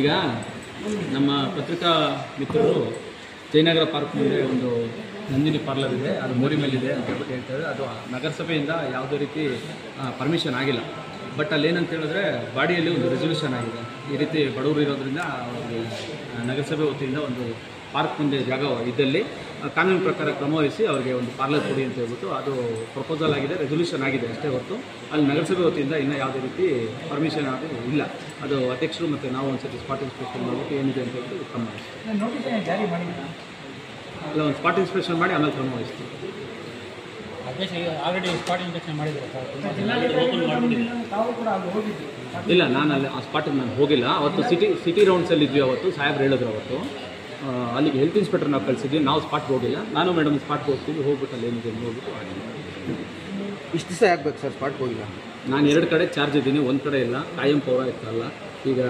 ಈಗ ನಮ್ಮ ಪತ್ರಿಕಾ ಮಿತ್ರರು ಜಯನಗರ ಪಾರ್ಕ್ ಮುಂದೆ ಒಂದು ನಂದಿನಿ ಪಾರ್ಲರ್ ಇದೆ, ಅದು ಮೋರಿ ಮೇಲಿದೆ ಅಂತ ಹೇಳ್ಬಿಟ್ಟು ಹೇಳ್ತಾರೆ. ಅದು ನಗರಸಭೆಯಿಂದ ಯಾವುದೇ ರೀತಿ ಪರ್ಮಿಷನ್ ಆಗಿಲ್ಲ. ಬಟ್ ಅಲ್ಲಿ ಏನಂತ ಹೇಳಿದ್ರೆ ಬಾಡಿಯಲ್ಲಿ ಒಂದು ರೆಸಲ್ಯೂಷನ್ ಆಗಿದೆ. ಈ ರೀತಿ ಬಡವರು ಇರೋದ್ರಿಂದ ನಗರಸಭೆ ವತಿಯಿಂದ ಒಂದು ಪಾರ್ಕ್ ಮುಂದೆ ಜಾಗ ಇದ್ದಲ್ಲಿ ಕಾನೂನು ಪ್ರಕಾರ ಕ್ರಮ ವಹಿಸಿ ಅವರಿಗೆ ಒಂದು ಪಾರ್ಲರ್ ಕೊಡಿ ಅಂತ ಹೇಳ್ಬಿಟ್ಟು ಅದು ಪ್ರಪೋಸಲ್ ಆಗಿದೆ, ರೆಸಲ್ಯೂಷನ್ ಆಗಿದೆ ಅಷ್ಟೇ ಹೊರತು ಅಲ್ಲಿ ನಗರಸಭೆ ವತಿಯಿಂದ ಇನ್ನೂ ಯಾವುದೇ ರೀತಿ ಪರ್ಮಿಷನ್ ಅದು ಇಲ್ಲ. ಅದು ಅಧ್ಯಕ್ಷರು ಮತ್ತು ನಾವು ಒಂದ್ಸತಿ ಸ್ಪಾಟ್ ಇನ್ಸ್ಪೆಕ್ಷನ್ ಮಾಡಿಬಿಟ್ಟು ಏನಿದೆ ಅಂತ ಹೇಳ್ಬಿಟ್ಟು ಕ್ರಮ ವಹಿಸ್ತೀವಿ. ಅಲ್ಲ, ಒಂದು ಸ್ಪಾಟ್ ಇನ್ಸ್ಪೆಕ್ಷನ್ ಮಾಡಿ ಆಮೇಲೆ ಕ್ರಮ ವಹಿಸ್ತೀವಿ. ಇಲ್ಲ, ನಾನು ಅಲ್ಲಿ ಆ ಸ್ಪಾಟಿಗೆ ನಾನು ಹೋಗಿಲ್ಲ. ಅವತ್ತು ಸಿಟಿ ರೌಂಡ್ಸಲ್ಲಿ ಇದ್ವಿ. ಅವತ್ತು ಸಾಹೇಬ್ರು ಹೇಳಿದ್ರು ಅವತ್ತು ಅಲ್ಲಿಗೆ ಹೆಲ್ತ್ ಇನ್ಸ್ಪೆಕ್ಟರ್ ನಾವು ಕಳಿಸಿದ್ವಿ. ನಾವು ಸ್ಪಾಟ್ಗೆ ಹೋಗಿಲ್ಲ. ನಾನು ಮೇಡಮ್ ಸ್ಪಾಟ್ಗೆ ಹೋಗ್ತೀವಿ, ಹೋಗ್ಬಿಟ್ಟು ಅಲ್ಲಿ ಏನಿದೆ ಹೋಗ್ಬಿಟ್ಟು ಆಗಿಲ್ಲ. ಇಷ್ಟು ದಿವಸ ಆಗ್ಬೇಕು ಸರ್ ಸ್ಪಾಟ್ಗೆ ಹೋಗಿಲ್ಲ? ನಾನು 2 ಕಡೆ ಚಾರ್ಜ್ ಇದ್ದೀನಿ, ಒಂದು ಕಡೆ ಇಲ್ಲ. ಕಾಯಂ ಪೌರ ಇತ್ತಲ್ಲ, ಈಗ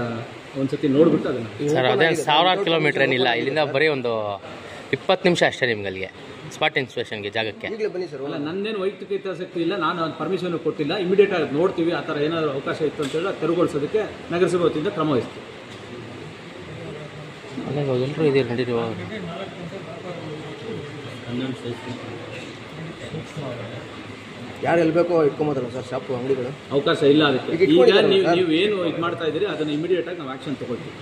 ಒಂದ್ಸತಿ ನೋಡ್ಬಿಟ್ಟು ಅದನ್ನು ಸರ್ ಅದೇನು ಸಾವಿರಾರು ಕಿಲೋಮೀಟ್ರ್ ಏನಿಲ್ಲ, ಇಲ್ಲಿಂದ ಬರೀ ಒಂದು 20 ನಿಮಿಷ ಅಷ್ಟೇ ನಿಮ್ಗೆ ಅಲ್ಲಿಗೆ ಸ್ಪಾಟ್ ಇನ್ಸ್ಪೆಕ್ಷನ್ಗೆ ಜಾಗಕ್ಕೆ. ಈಗಲೇ ಬನ್ನಿ ಸರ್. ಅಲ್ಲ, ನನ್ನೇನು ವೈಯಕ್ತಿಕ ಹಿತಾಸಕ್ತಿ ಇಲ್ಲ, ನಾನು ಪರ್ಮಿಷನ್ ಕೊಟ್ಟಿಲ್ಲ. ಇಮಿಡಿಯೇಟ್ ಆಗಿ ನೋಡ್ತೀವಿ, ಆ ಥರ ಏನಾದರೂ ಅವಕಾಶ ಇತ್ತು ಅಂತ ಹೇಳಿ ತೆರವುಗೊಳಿಸೋದಕ್ಕೆ ನಗರಸಭೆ ವತಿಯಿಂದ ಕ್ರಮ ವಹಿಸ್ತೀವಿ. ಎಲ್ಲರೂ ಇದೆ ನಡೀರಿ. ಯಾರು ಎಲ್ಲಿ ಬೇಕೋ ಇಟ್ಕೊಂಬೋದಲ್ಲ ಸರ್ ಶಾಪು ಅಂಗಡಿಗಳು? ಅವಕಾಶ ಇಲ್ಲ ಅದಕ್ಕೆ. ಈಗ ನೀವು ಏನು ಇದು ಮಾಡ್ತಾ ಇದ್ದೀರಿ ಅದನ್ನು ಇಮಿಡಿಯೇಟ್ ಆಗಿ ನಾವು ಆ್ಯಕ್ಷನ್ ತೊಗೊಳ್ತೀವಿ.